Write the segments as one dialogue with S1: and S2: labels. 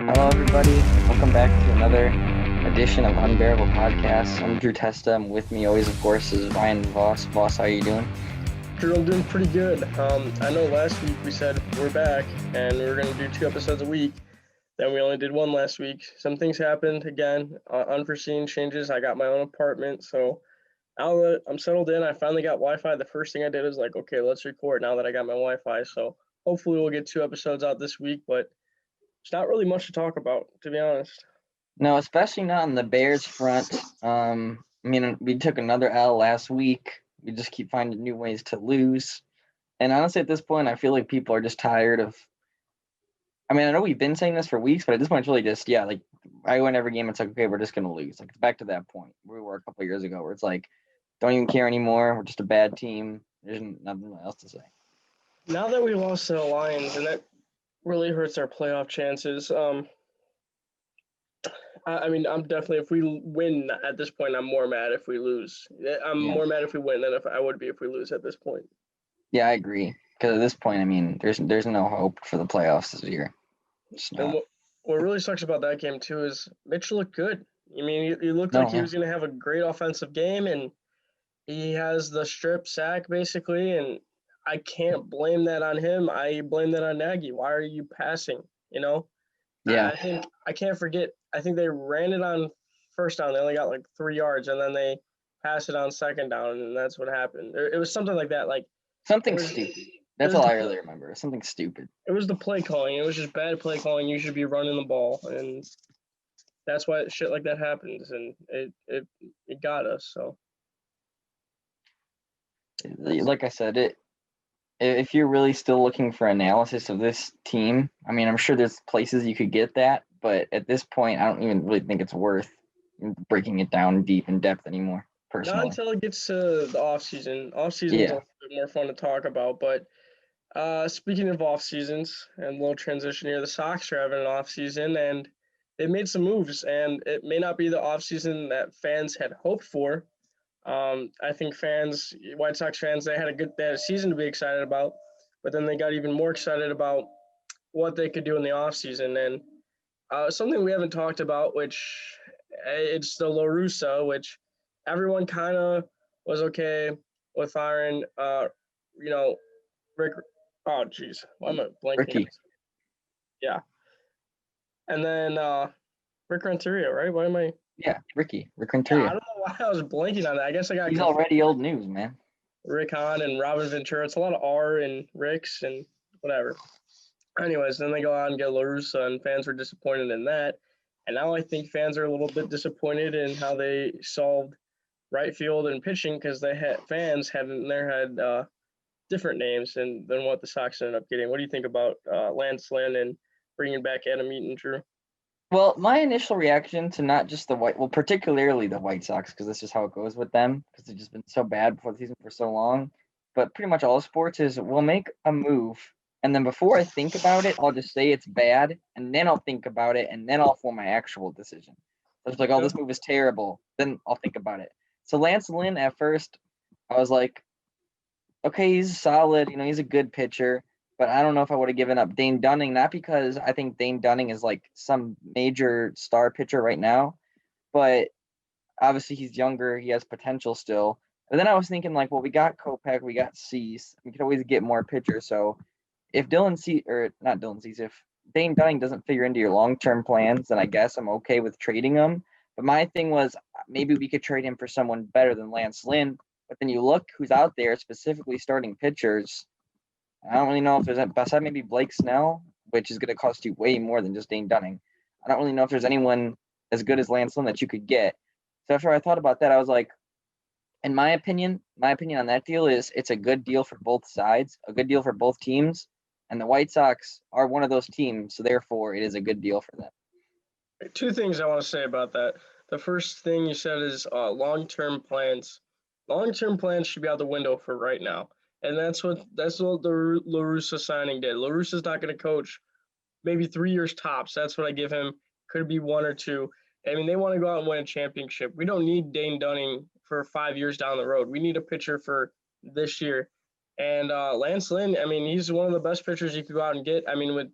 S1: Hello, everybody. Welcome back to another edition of Unbearable Podcast. I'm Drew Testa. I'm with me always, of course, is Ryan Voss. Voss, how are you doing?
S2: Drew, I'm doing pretty good. I know last week we said we're back and we were going to do 2 episodes a week. Then we only did one last week. Some things happened again, unforeseen changes. I got my own apartment, so now that I'm settled in, I finally got Wi-Fi. The first thing I did was like, okay, let's record now that I got my Wi-Fi. So hopefully we'll get 2 episodes out this week, but it's not really much to talk about, to be honest.
S1: No, especially not on the Bears front. We took another L last week. We just keep finding new ways to lose. And honestly, at this point, I feel like people are just tired of. I know we've been saying this for weeks, but at this point, it's really just, like, I win every game. It's like, okay, we're just going to lose. Like, it's back to that point where we were a couple of years ago where it's like, don't even care anymore. We're just a bad team. There's nothing else to say.
S2: Now that we lost to the Lions, and that really hurts our playoff chances. I'm definitely, if we win at this point, I'm more mad if we lose. I'm more mad if we win than if I would be if we lose at this point.
S1: Yeah, I agree. Because at this point, there's no hope for the playoffs this year.
S2: And what really sucks about that game too is Mitch looked good. He looked like he was going to have a great offensive game, and he has the strip sack basically, and I can't blame that on him. I blame that on Nagy. Why are you passing?
S1: Yeah.
S2: I can't forget. I think they ran it on first down. They only got like 3 yards, and then they passed it on second down, and that's what happened. It was something like that. Like
S1: something stupid. That's all I really remember. Something stupid.
S2: It was the play calling. It was just bad play calling. You should be running the ball, and that's why shit like that happens, and it got us. So,
S1: like I said, if you're really still looking for analysis of this team, I'm sure there's places you could get that, but at this point, I don't even really think it's worth breaking it down deep in depth anymore. Personally,
S2: not until it gets to the off season. Off season is a little bit more fun to talk about. But speaking of off seasons and a little transition here, the Sox are having an off season, and they made some moves, and it may not be the off season that fans had hoped for. I think White Sox fans, they had a season to be excited about, but then they got even more excited about what they could do in the offseason. And something we haven't talked about, which it's the La Russa, which everyone kind of was okay with firing. Rick. Oh, jeez, why am I blanking?
S1: Ricky.
S2: Yeah. And then Rick Renteria, right? Why am I?
S1: Yeah, Rick Renteria.
S2: Yeah, I don't know why I was blanking on that. I guess I got.
S1: He's already old news, man.
S2: Rick Hahn and Robin Ventura. It's a lot of R and Ricks and whatever. Anyways, then they go out and get La Russa, and fans were disappointed in that. And now I think fans are a little bit disappointed in how they solved right field and pitching, because fans had in their head different names than what the Sox ended up getting. What do you think about Lance Lynn and bringing back Adam Eaton, Drew?
S1: Well, my initial reaction to not just particularly the White Sox, because this is how it goes with them, because they've just been so bad before the season for so long, but pretty much all sports is we'll make a move, and then before I think about it, I'll just say it's bad, and then I'll think about it, and then I'll form my actual decision. So it's like, oh, this move is terrible. Then I'll think about it. So Lance Lynn, at first, I was like, okay, he's solid. He's a good pitcher. But I don't know if I would have given up Dane Dunning, not because I think Dane Dunning is like some major star pitcher right now, but obviously he's younger. He has potential still. But then I was thinking, like, well, we got Kopech, we got Cease. We could always get more pitchers. So if if Dane Dunning doesn't figure into your long-term plans, then I guess I'm okay with trading him. But my thing was maybe we could trade him for someone better than Lance Lynn. But then you look who's out there, specifically starting pitchers. I don't really know if there's beside maybe Blake Snell, which is going to cost you way more than just Dane Dunning. I don't really know if there's anyone as good as Lance Lynn that you could get. So after I thought about that, I was like, in my opinion on that deal is it's a good deal for both sides, a good deal for both teams, and the White Sox are one of those teams, so therefore it is a good deal for them.
S2: 2 things I want to say about that. The first thing you said is long-term plans. Long-term plans should be out the window for right now. And that's what the La Russa signing did. La Russa's not going to coach maybe 3 years tops. That's what I give him. Could be 1 or 2. They want to go out and win a championship. We don't need Dane Dunning for 5 years down the road. We need a pitcher for this year. And Lance Lynn, he's one of the best pitchers you could go out and get. With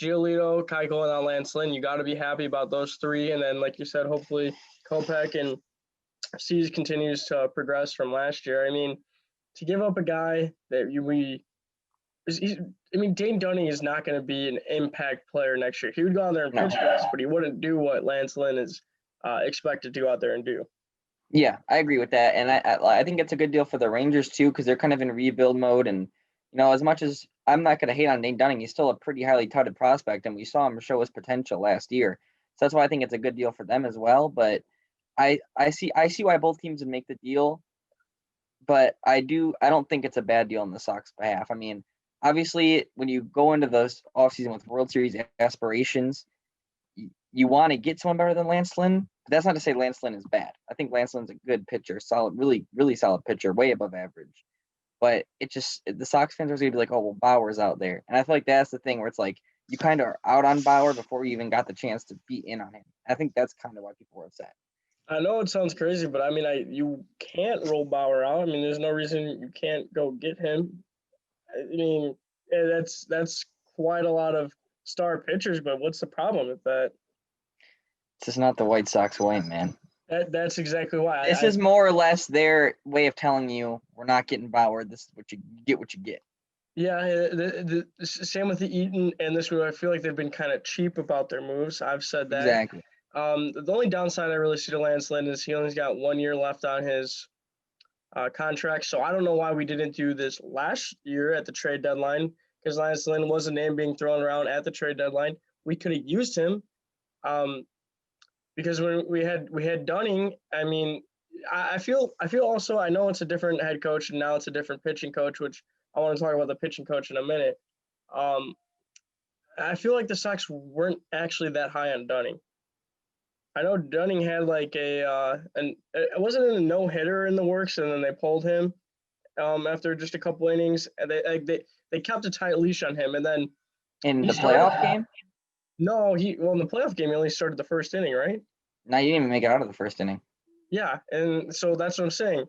S2: Giolito, Keuchel, and now Lance Lynn. You got to be happy about those three. And then, like you said, hopefully Kopech and Cease continues to progress from last year. I mean, to give up a guy that Dane Dunning is not going to be an impact player next year. He would go out there and pitch best, but he wouldn't do what Lance Lynn is expected to go out there and do.
S1: Yeah, I agree with that, and I think it's a good deal for the Rangers too, because they're kind of in rebuild mode. And as much as I'm not going to hate on Nate Dunning, he's still a pretty highly touted prospect, and we saw him show his potential last year. So that's why I think it's a good deal for them as well. But I see why both teams would make the deal, but I don't think it's a bad deal on the Sox behalf. I mean, obviously, when you go into the offseason with World Series aspirations, you want to get someone better than Lance Lynn. But that's not to say Lance Lynn is bad. I think Lance Lynn's a good pitcher, solid, really, really solid pitcher, way above average. But the Sox fans are going to be like, oh, well, Bauer's out there. And I feel like that's the thing where it's like you kind of are out on Bauer before you even got the chance to be in on him. I think that's kind of why people were upset.
S2: I know it sounds crazy, but I mean, you can't roll Bauer out. I mean, there's no reason you can't go get him. I mean, that's quite a lot of star pitchers, but what's the problem with that?
S1: It's just not the White Sox way, man.
S2: That's exactly why.
S1: This is more or less their way of telling you we're not getting Bauer. This is what you get.
S2: Yeah, the same with the Eaton and this move. I feel like they've been kind of cheap about their moves. I've said that.
S1: Exactly.
S2: The only downside I really see to Lance Lynn is he only's got 1 year left on his contract. So I don't know why we didn't do this last year at the trade deadline, because Lance Lynn was a name being thrown around at the trade deadline. We could have used him because when we had Dunning, I mean, I feel also, I know it's a different head coach and now it's a different pitching coach, which I want to talk about the pitching coach in a minute. I feel like the Sox weren't actually that high on Dunning. I know Dunning had like it wasn't a no hitter in the works, and then they pulled him after just a couple innings. And they kept a tight leash on him, and then
S1: in the playoff game.
S2: No, in the playoff game he only started the first inning, right?
S1: No, you didn't even make it out of the first inning.
S2: Yeah, and so that's what I'm saying.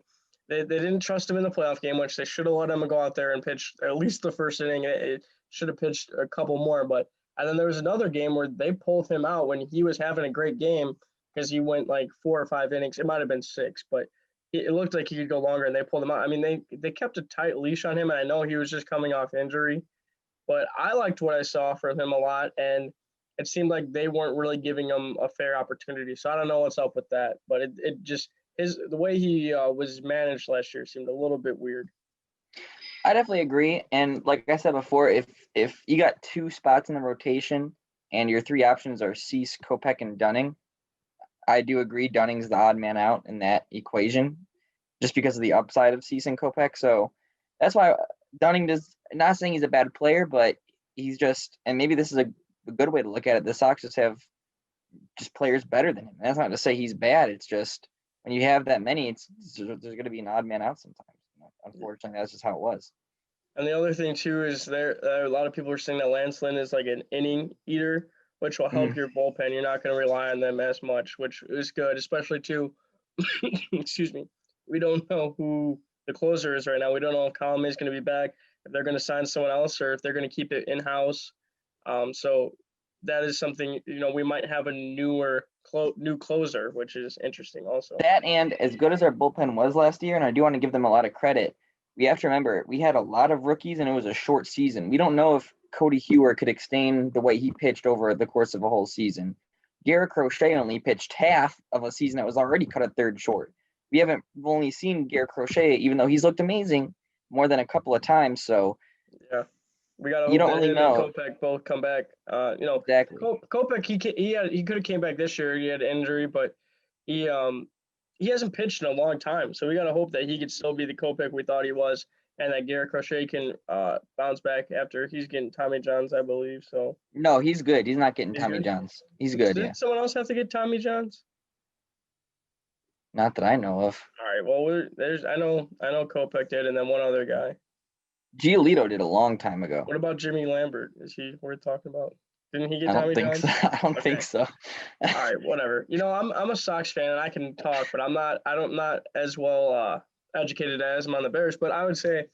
S2: They didn't trust him in the playoff game, which they should have let him go out there and pitch at least the first inning. It should have pitched a couple more, and then there was another game where they pulled him out when he was having a great game because he went like 4 or 5 innings. It might have been 6, but it looked like he could go longer, and they pulled him out. I mean, they kept a tight leash on him, and I know he was just coming off injury, but I liked what I saw from him a lot, and it seemed like they weren't really giving him a fair opportunity. So I don't know what's up with that, but it just the way he was managed last year seemed a little bit weird.
S1: I definitely agree, and like I said before, if you got 2 spots in the rotation and your 3 options are Cease, Kopech, and Dunning, I do agree Dunning's the odd man out in that equation, just because of the upside of Cease and Kopech. So that's why Dunning does. Not saying he's a bad player, but he's just, and maybe this is a good way to look at it. The Sox just have just players better than him. And that's not to say he's bad. It's just when you have that many, there's going to be an odd man out sometimes. Unfortunately, that's just how it was.
S2: And the other thing too is a lot of people are saying that Lance Lynn is like an inning eater, which will help your bullpen. You're not going to rely on them as much, which is good, especially too. Excuse me. We don't know who the closer is right now. We don't know if Colomé is going to be back, if they're going to sign someone else, or if they're going to keep it in house. So that is something, we might have a new closer, which is interesting also.
S1: That, and as good as our bullpen was last year, and I do want to give them a lot of credit, we have to remember we had a lot of rookies and it was a short season. We don't know if Cody Hewer could extend the way he pitched over the course of a whole season. Garrett Crochet only pitched half of a season that was already cut a third short. We've only seen Garrett Crochet, even though he's looked amazing, more than a couple of times. So
S2: yeah. We got to
S1: hope
S2: that
S1: really
S2: him and Kopech both come back.
S1: Exactly.
S2: Kopech, he could have came back this year. He had an injury, but he hasn't pitched in a long time. So we got to hope that he could still be the Kopech we thought he was, and that Garrett Crochet can bounce back after he's getting Tommy Johns, I believe. So
S1: no, he's good. He's not getting Tommy Johns. He's good.
S2: Did someone else have to get Tommy Johns?
S1: Not that I know of.
S2: All right. Well, I know Kopech did, and then one other guy.
S1: Giolito did a long time ago.
S2: What about Jimmy Lambert? Is he worth talking about? Didn't he get Tommy Johns?
S1: I don't think so.
S2: All right, whatever. I'm a Sox fan and I can talk, but I'm not as well educated as I'm on the Bears. But I would say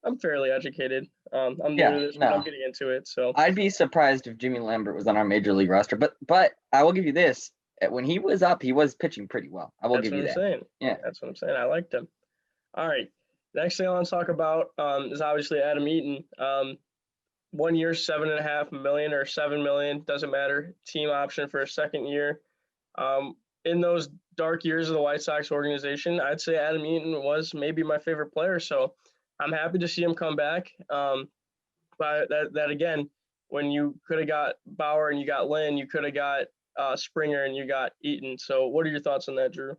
S2: I'm fairly educated. I'm new
S1: Yeah,
S2: to this, but I'm
S1: no.
S2: getting into it. So
S1: I'd be surprised if Jimmy Lambert was on our major league roster, but I will give you this: when he was up, he was pitching pretty well. I will
S2: that's
S1: give
S2: what
S1: you
S2: I'm
S1: that.
S2: saying.
S1: Yeah,
S2: That's what I'm saying. I liked him. All right. Next thing I want to talk about is obviously Adam Eaton. 1 year, 7.5 million or 7 million, doesn't matter. Team option for a second year. In those dark years of the White Sox organization, I'd say Adam Eaton was maybe my favorite player. So I'm happy to see him come back. But that again, when you could have got Bauer and you got Lynn, you could have got Springer and you got Eaton. So what are your thoughts on that, Drew?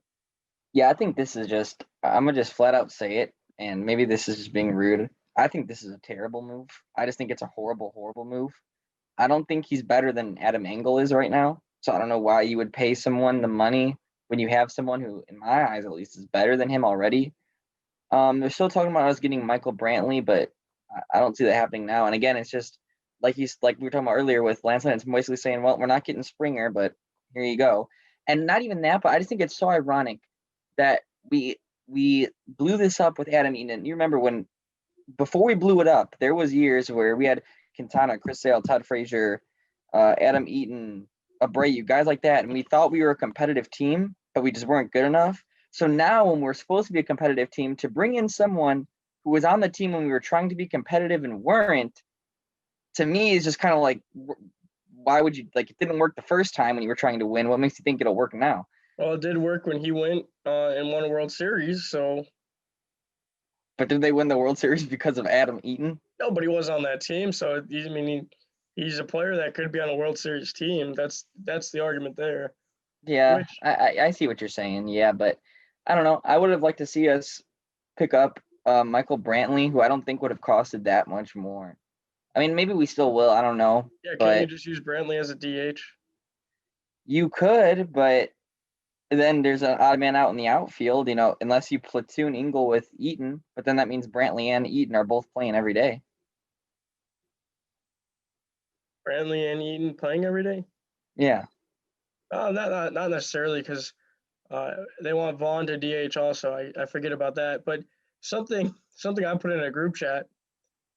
S1: yeah. I think this is just. I'm gonna just flat out say it, and maybe this is just being rude. I think this is a terrible move. I just think it's a horrible, horrible move. I don't think he's better than Adam Engel is right now. So I don't know why you would pay someone the money when you have someone who, in my eyes at least, is better than him already. They're still talking about us getting Michael Brantley, but I don't see that happening now. And again, it's just like we were talking about earlier with Lance Lynn. It's basically saying, well, we're not getting Springer, but here you go. And not even that, but I just think it's so ironic that we blew this up with Adam Eaton. You remember when before we blew it up, there was years where we had Quintana, Chris Sale, Todd Frazier, Adam Eaton, Abreu, guys like that, and we thought we were a competitive team, but we just weren't good enough. So now, when we're supposed to be a competitive team, to bring in someone who was on the team when we were trying to be competitive and weren't, to me, is just kind of like, why would you like? It didn't work the first time when you were trying to win. What makes you think it'll work now?
S2: Well, it did work when he went and won a World Series. So
S1: But did they win the World Series because of Adam Eaton?
S2: nobody was on that team. So I mean, he's a player that could be on a World Series team. That's the argument there.
S1: Yeah,
S2: Which
S1: I see what you're saying. Yeah, but I don't know. I would have liked to see us pick up Michael Brantley, who I don't think would have costed that much more. I mean, maybe we still will. I don't know,
S2: yeah, can't you
S1: but
S2: just use Brantley as a DH?
S1: you could. But then there's an odd man out in the outfield. Unless you platoon Engel with Eaton, but then that means Brantley and Eaton are both playing every day.
S2: Brantley and Eaton playing every day?
S1: Yeah,
S2: Not necessarily because they want Vaughn to DH also. I forget about that. But something I put in a group chat,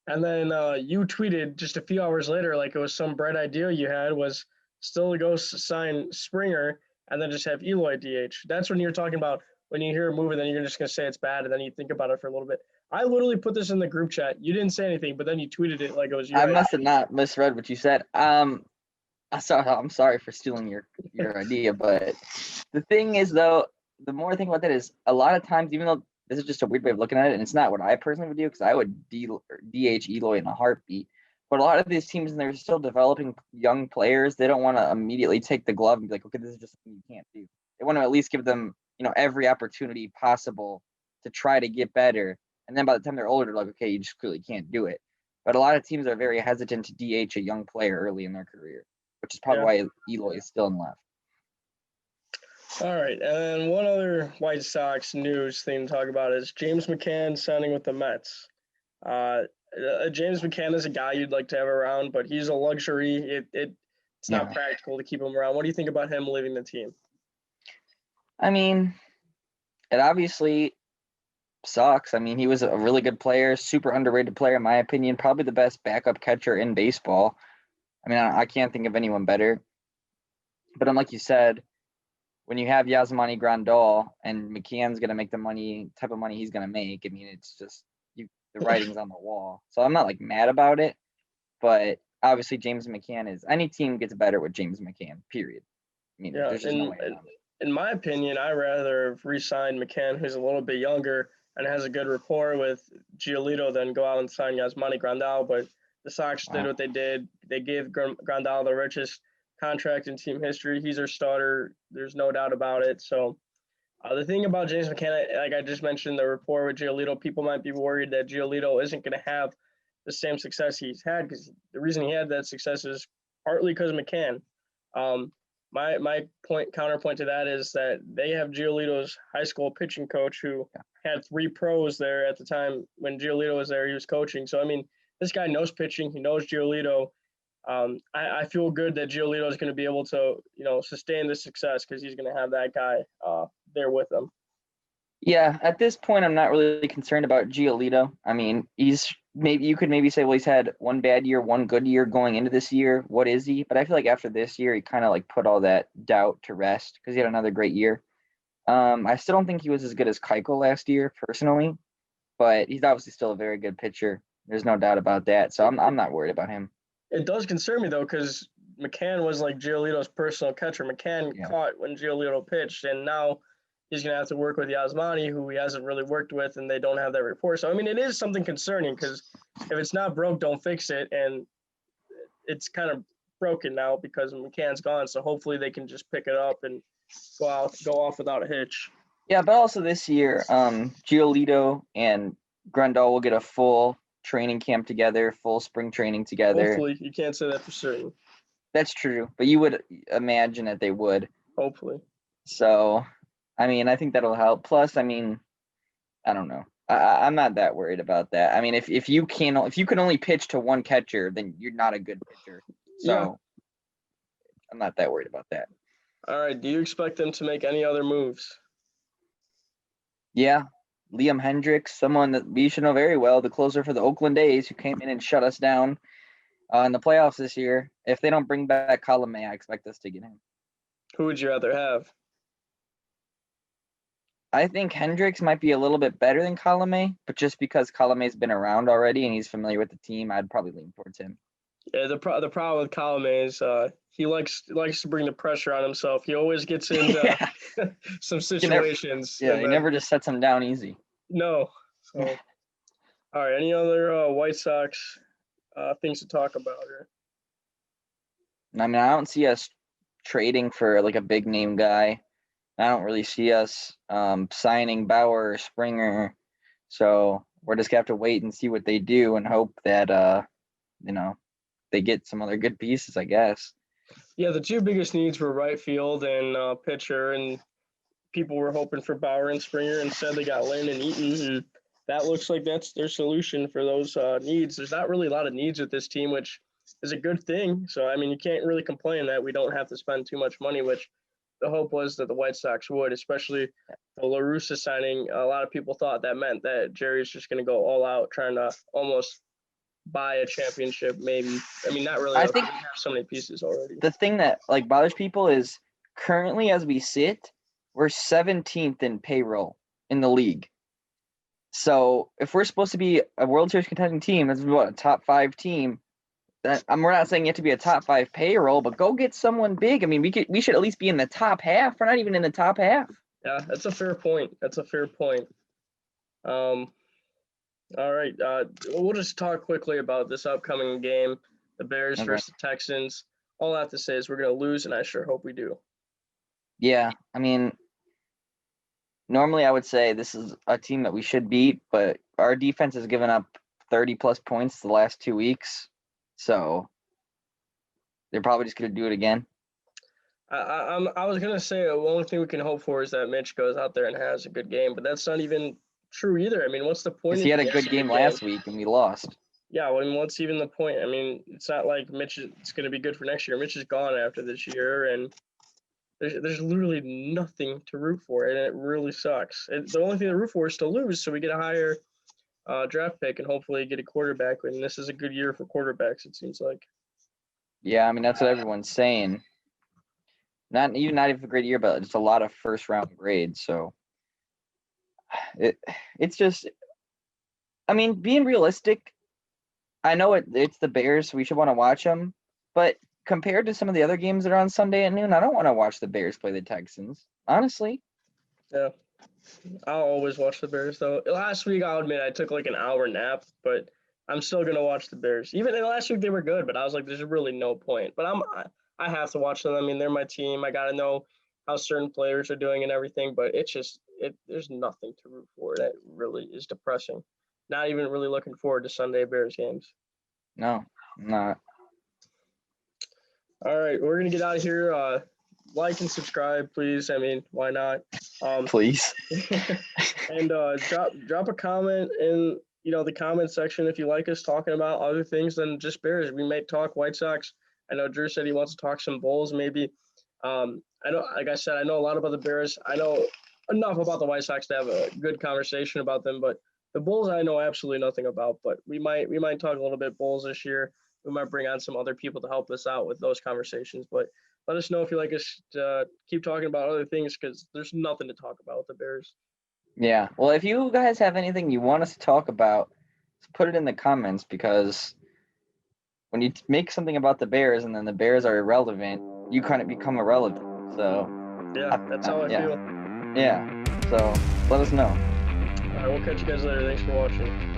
S2: and then you tweeted just a few hours later, like it was some bright idea you had, was still to go sign Springer and then just have Eloy DH. That's when you're talking about when you hear a movie, then you're just going to say it's bad, and then you think about it for a little bit. I literally put this in the group chat. You didn't say anything, but then you tweeted it like it was your
S1: I
S2: idea.
S1: must have not misread what you said. I'm sorry for stealing your idea, but the thing is though, the more I think about that is a lot of times, even though this is just a weird way of looking at it, and it's not what I personally would do because I would DH Eloy in a heartbeat. But a lot of these teams, and they're still developing young players, they don't want to immediately take the glove and be like, okay, this is just something you can't do. They want to at least give them, every opportunity possible to try to get better. And then by the time they're older, they're like, okay, you just clearly can't do it. But a lot of teams are very hesitant to DH a young player early in their career, which is probably
S2: Yeah.
S1: why Eloy is still in left.
S2: All right, and then one other White Sox news thing to talk about is James McCann signing with the Mets. Uh, James McCann is a guy you'd like to have around, but he's a luxury. It's not
S1: Yeah.
S2: practical to keep him around. What do you think about him leaving the team?
S1: I mean, it obviously sucks. I mean, he was a really good player, super underrated player, in my opinion, probably the best backup catcher in baseball. I mean, I can't think of anyone better. But like you said, when you have Yasmani Grandal and McCann's going to make the type of money he's going to make, I mean, it's just the writing's on the wall. So I'm not like mad about it, but obviously James McCann is any team gets better with James McCann, period. I mean,
S2: Yeah,
S1: there's just no way around it.
S2: in my opinion, I rather have re-signed McCann, who's a little bit younger and has a good rapport with Giolito, than go out and sign Yasmani Grandal. But the Sox did
S1: Wow.
S2: what they did. They gave Grandal the richest contract in team history. He's our starter. There's no doubt about it. So the thing about James McCann, like I just mentioned, the rapport with Giolito, people might be worried that Giolito isn't going to have the same success he's had, because the reason he had that success is partly because of McCann. Um, my counterpoint to that is that they have Giolito's high school pitching coach who had 3 pros there at the time when Giolito was there. He was coaching. So I mean, this guy knows pitching. He knows Giolito. I feel good that Giolito is going to be able to, sustain this success because he's going to have that guy there with him.
S1: Yeah, at this point, I'm not really concerned about Giolito. I mean, you could maybe say, well, he's had one bad year, one good year going into this year. What is he? But I feel like after this year, he kind of like put all that doubt to rest because he had another great year. I still don't think he was as good as Keuchel last year, personally, but he's obviously still a very good pitcher. There's no doubt about that. So I'm not worried about him.
S2: It does concern me though, because McCann was like Giolito's personal catcher. McCann
S1: Yeah.
S2: caught when Giolito pitched, and now he's gonna have to work with Yasmani, who he hasn't really worked with, and they don't have that rapport. So I mean, it is something concerning because if it's not broke, don't fix it, and it's kind of broken now because McCann's gone. So hopefully they can just pick it up and go off without a hitch.
S1: Yeah, but also this year, Giolito and Grandal will get a full training camp together, full spring training together.
S2: Hopefully, you can't say that for certain.
S1: That's true, but you would imagine that they would.
S2: Hopefully.
S1: So, I mean, I think that'll help. Plus, I mean, I don't know. I'm not that worried about that. I mean, if you can only pitch to one catcher, then you're not a good pitcher. So, yeah. I'm not that worried about that.
S2: All right. Do you expect them to make any other moves?
S1: Yeah, Liam Hendriks, someone that we should know very well, the closer for the Oakland A's, who came in and shut us down in the playoffs this year. If they don't bring back Colomé, I expect us to get him.
S2: Who would you rather have?
S1: I think Hendriks might be a little bit better than Colomé, but just because Colomé's been around already and he's familiar with the team, I'd probably lean towards him.
S2: Yeah, the problem with Colomé is he likes to bring the pressure on himself. He always gets into some situations.
S1: He never just sets him down easy.
S2: No. So, all right. Any other White Sox things to talk about here?
S1: I mean, I don't see us trading for like a big name guy. I don't really see us signing Bauer or Springer. So we're just gonna have to wait and see what they do and hope that they get some other good pieces, I guess.
S2: Yeah, the two biggest needs were right field and pitcher, and people were hoping for Bauer and Springer. Instead, they got Lynn and Eaton, and that looks like that's their solution for those needs. There's not really a lot of needs with this team, which is a good thing. So, I mean, you can't really complain that we don't have to spend too much money, which the hope was that the White Sox would, especially the La Russa signing. A lot of people thought that meant that Jerry's just going to go all out trying to almost buy a championship, maybe. I mean, not really.
S1: I think
S2: we have so many pieces already.
S1: The thing that like bothers people is currently as we sit, we're 17th in payroll in the league. So if we're supposed to be a World Series contending team, that's what, a top 5 team. We're not saying you have to be a top 5 payroll, but go get someone big. I mean, we should at least be in the top half. We're not even in the top half.
S2: Yeah, that's a fair point. All right. We'll just talk quickly about this upcoming game, the Bears versus the Texans. All I have to say is we're going to lose, and I sure hope we do.
S1: Yeah, I mean, normally I would say this is a team that we should beat, but our defense has given up 30-plus points the last 2 weeks, so they're probably just going to do it again.
S2: I was going to say the only thing we can hope for is that Mitch goes out there and has a good game, but that's not even true either. I mean, what's the point?
S1: He had a good game last week and we lost.
S2: Yeah, well, I mean, what's even the point? I mean, it's not like Mitch is going to be good for next year. Mitch is gone after this year, and there's literally nothing to root for, and it really sucks. The only thing to root for is to lose, so we get a higher draft pick and hopefully get a quarterback. And this is a good year for quarterbacks, it seems like.
S1: Yeah, I mean, that's what everyone's saying. Not even a great year, but just a lot of first-round grades, so it's just, I mean, being realistic, I know it's the Bears, so we should want to watch them, but compared to some of the other games that are on Sunday at noon, I don't want to watch the Bears play the Texans, honestly.
S2: Yeah, I'll always watch the Bears, though. Last week, I'll admit, I took like an hour nap, but I'm still going to watch the Bears. Even last week, they were good, but I was like, there's really no point. But I have to watch them. I mean, they're my team. I got to know how certain players are doing and everything, but there's nothing to root for. That really is depressing. Not even really looking forward to Sunday Bears games.
S1: No, I'm not.
S2: All right, we're gonna get out of here. Like and subscribe, please. I mean, why not?
S1: Please.
S2: And drop a comment in the comment section if you like us talking about other things than just Bears. We may talk White Sox. I know Drew said he wants to talk some Bulls, maybe. I know, like I said, I know a lot about the Bears. I know enough about the White Sox to have a good conversation about them. But the Bulls, I know absolutely nothing about. But we might talk a little bit Bulls this year. We might bring on some other people to help us out with those conversations. But let us know if you like us to keep talking about other things, because there's nothing to talk about with the Bears.
S1: Yeah. Well, if you guys have anything you want us to talk about, put it in the comments, because when you make something about the Bears and then the Bears are irrelevant, you kind of become irrelevant. So
S2: yeah, that's how I feel.
S1: Yeah. So let us know.
S2: All right, we'll catch you guys later. Thanks for watching.